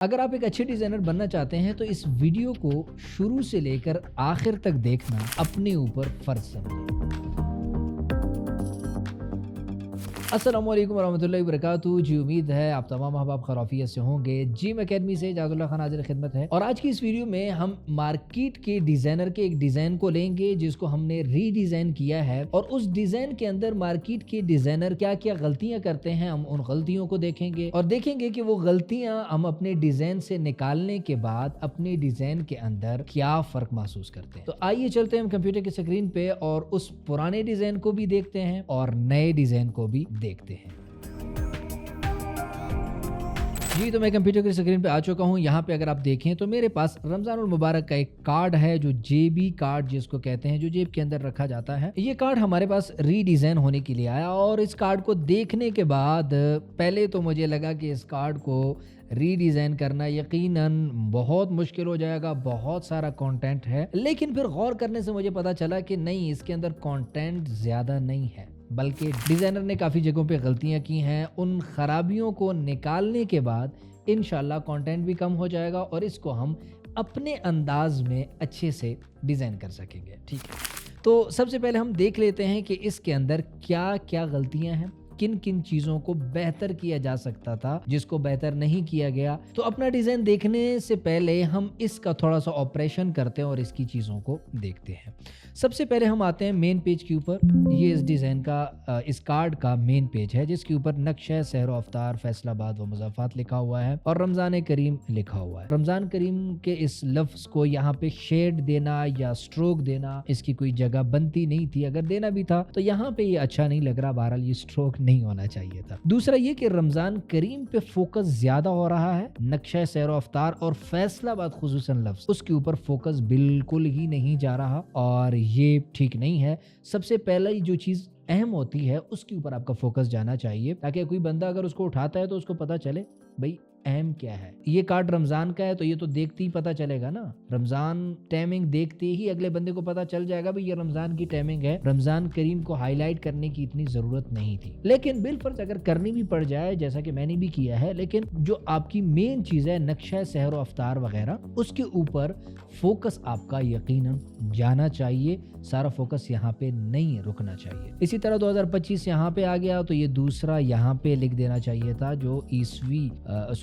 اگر آپ ایک اچھے ڈیزائنر بننا چاہتے ہیں تو اس ویڈیو کو شروع سے لے کر آخر تک دیکھنا اپنے اوپر فرض سمجھیں۔ السلام علیکم ورحمۃ اللہ وبرکاتہ۔ جی امید ہے آپ تمام احباب خیریت سے ہوں گے۔ جیم اکیڈمی سے اجاز اللہ خان حاضر خدمت ہے، اور آج کی اس ویڈیو میں ہم مارکیٹ کے ڈیزائنر کے ایک ڈیزائن کو لیں گے جس کو ہم نے ری ڈیزائن کیا ہے، اور اس ڈیزائن کے اندر مارکیٹ کے ڈیزائنر کیا کیا غلطیاں کرتے ہیں ہم ان غلطیوں کو دیکھیں گے، اور دیکھیں گے کہ وہ غلطیاں ہم اپنے ڈیزائن سے نکالنے کے بعد اپنے ڈیزائن کے اندر کیا فرق محسوس کرتے ہیں۔ تو آئیے چلتے ہیں ہم کمپیوٹر کی اسکرین پہ اور اس پرانے ڈیزائن کو بھی دیکھتے ہیں اور نئے ڈیزائن کو بھی دیکھتے ہیں۔ جی تو میں کمپیوٹر کی اسکرین پہ آ چکا ہوں۔ یہاں پہ اگر آپ دیکھیں تو میرے پاس رمضان المبارک کا ایک کارڈ ہے جو جیبی کارڈ جس کو کہتے ہیں، جو جیب کے اندر رکھا جاتا ہے۔ یہ کارڈ ہمارے پاس ری ڈیزائن ہونے کے لیے آیا، اور اس کارڈ کو دیکھنے کے بعد پہلے تو مجھے لگا کہ اس کارڈ کو ری ڈیزائن کرنا یقیناً بہت مشکل ہو جائے گا، بہت سارا کانٹینٹ ہے، لیکن پھر غور کرنے سے مجھے پتا چلا کہ نہیں، اس کے اندر کانٹینٹ زیادہ نہیں ہے، بلکہ ڈیزائنر نے کافی جگہوں پہ غلطیاں کی ہیں۔ ان خرابیوں کو نکالنے کے بعد انشاءاللہ کانٹینٹ بھی کم ہو جائے گا اور اس کو ہم اپنے انداز میں اچھے سے ڈیزائن کر سکیں گے۔ ٹھیک ہے، تو سب سے پہلے ہم دیکھ لیتے ہیں کہ اس کے اندر کیا کیا غلطیاں ہیں، کن کن چیزوں کو بہتر کیا جا سکتا تھا جس کو بہتر نہیں کیا گیا۔ تو اپنا ڈیزائن دیکھنے سے پہلے ہم اس کا تھوڑا سا آپریشن کرتے ہیں اور اس کی چیزوں کو دیکھتے ہیں۔ سب سے پہلے ہم آتے ہیں مین پیج کے اوپر۔ یہ اس ڈیزائن کا اس کارڈ کا مین پیج ہے جس کے اوپر نقشہ سحر و افطار فیصل آباد و مضافات لکھا ہوا ہے اور رمضان کریم لکھا ہوا ہے۔ رمضان کریم کے اس لفظ کو یہاں پہ شیڈ دینا یا سٹروک دینا اس کی کوئی جگہ بنتی نہیں تھی، اگر دینا بھی تھا تو یہاں پہ یہ اچھا نہیں لگ رہا، بہرحال یہ سٹروک نہیں ہونا چاہیے تھا۔ دوسرا یہ کہ رمضان کریم پہ فوکس زیادہ ہو رہا ہے، نقشہ سحر و افطار اور فیصل آباد خصوصاً لفظ اس کے اوپر فوکس بالکل ہی نہیں جا رہا، اور یہ ٹھیک نہیں ہے۔ سب سے پہلے جو چیز اہم ہوتی ہے اس کے اوپر آپ کا فوکس جانا چاہیے، تاکہ کوئی بندہ اگر اس کو اٹھاتا ہے تو اس کو پتا چلے بھئی اہم کیا ہے۔ یہ کارڈ رمضان کا ہے تو یہ تو دیکھتے ہی پتا چلے گا نا، رمضان ٹائمنگ دیکھتے ہی اگلے بندے کو پتا چل جائے گا بھئی یہ رمضان کی ٹائمنگ ہے۔ رمضان کریم کو ہائی لائٹ کرنے کی اتنی ضرورت نہیں تھی، لیکن بالفرض اگر کرنی بھی پڑ جائے جیسا کہ میں نے بھی کیا ہے، لیکن جو آپ کی مین چیز ہے نقشہ سحر و افطار وغیرہ، اس کے اوپر فوکس آپ کا یقیناً جانا چاہیے، سارا فوکس یہاں پہ نہیں رکنا چاہیے۔ اسی طرح 2025 یہاں پہ آ گیا تو یہ دوسرا یہاں پہ لکھ دینا چاہیے تھا، جو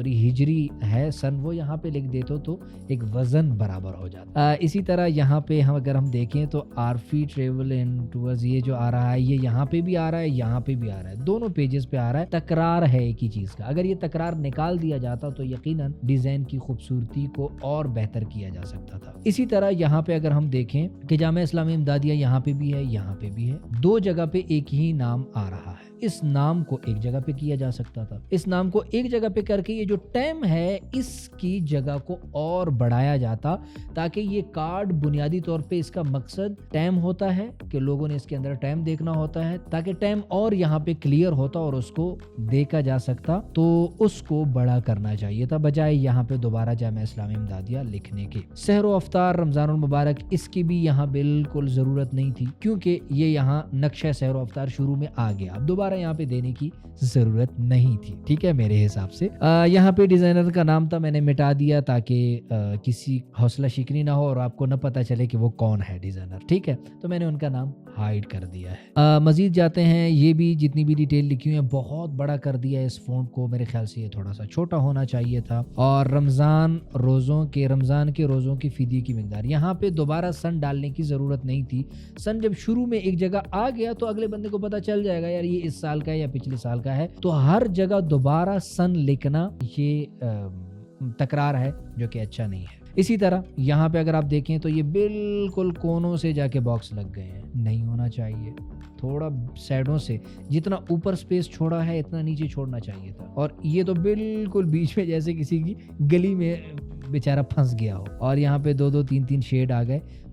ہجری ہے سن، وہ یہاں پہ لکھ دیتے تو ایک وزن برابر ہو جاتا۔ اسی طرح یہاں پہ اگر ہم دیکھیں تو عارفی ٹریول اینڈ ٹورز یہ جو آ رہا ہے، یہ یہاں پہ بھی آ رہا ہے، یہاں پہ بھی آ رہا ہے، دونوں پیجز پہ آ رہا ہے، تکرار ہے ایک ہی چیز کا۔ اگر یہ تکرار نکال دیا جاتا تو یقیناً ڈیزائن کی خوبصورتی کو اور بہتر کیا جا سکتا تھا۔ اسی طرح یہاں پہ اگر ہم دیکھیں کہ جامعہ اسلامیہ امدادیہ یہاں پہ بھی ہے، یہاں پہ بھی ہے، دو جگہ پہ ایک ہی نام آ رہا ہے، اس نام کو ایک جگہ پہ کیا جا سکتا تھا۔ اس نام کو ایک جگہ پہ کر کے یہ جو ٹائم ہے اس کی جگہ کو اور بڑھایا جاتا، تاکہ یہ کارڈ بنیادی طور پہ اس کا مقصد ٹائم ہوتا ہے کہ لوگوں نے اس کے اندر ٹائم دیکھنا ہوتا ہے، تاکہ ٹائم اور یہاں پہ کلیئر ہوتا اور اس کو دیکھا جا سکتا، تو اس کو بڑا کرنا چاہیے تھا بجائے یہاں پہ دوبارہ جامعہ اسلامیہ امدادیہ لکھنے کے۔ سحر و افطار رمضان المبارک اس کی بھی یہاں بالکل ضرورت نہیں تھی، کیونکہ یہ یہاں نقشہ سحر و افطار شروع میں آ گیا، اب دوبارہ یہاں پہ دینے کی ضرورت نہیں تھی۔ ٹھیک ہے، میرے حساب سے یہاں پہ ڈیزائنر کا نام تھا، میں نے مٹا دیا تاکہ کسی حوصلہ شکنی نہ ہو اور آپ کو نہ پتا چلے کہ وہ کون ہے ڈیزائنر۔ ٹھیک ہے، تو میں نے ان کا نام ہائیڈ کر دیا ہے۔ مزید جاتے ہیں، یہ بھی جتنی بھی ڈیٹیل لکھی ہوئی ہے بہت بڑا کر دیا ہے اس فونٹ کو، میرے خیال سے یہ تھوڑا سا چھوٹا ہونا چاہیے تھا۔ اور رمضان کے روزوں کی فدیے کی مقدار، یہاں پہ دوبارہ سن ڈالنے کی ضرورت نہیں تھی۔ سن جب شروع میں ایک جگہ آ گیا تو اگلے بندے کو پتا چل جائے گا یار یہ اس سال کا ہے یا پچھلے سال کا ہے، تو ہر جگہ دوبارہ سن لکھنا یہ تکرار ہے جو کہ اچھا نہیں ہے۔ اسی طرح یہاں پہ اگر آپ دیکھیں تو یہ بالکل کونوں سے جا کے باکس لگ گئے ہیں، نہیں ہونا چاہیے، تھوڑا سائڈوں سے جتنا اوپر سپیس چھوڑا ہے اتنا نیچے چھوڑنا چاہیے تھا، اور یہ تو بالکل بیچ میں جیسے کسی کی گلی میں بیچارہ پھنس گیا ہو، اور یہاں پہ دو تین شیڈ آ گئے،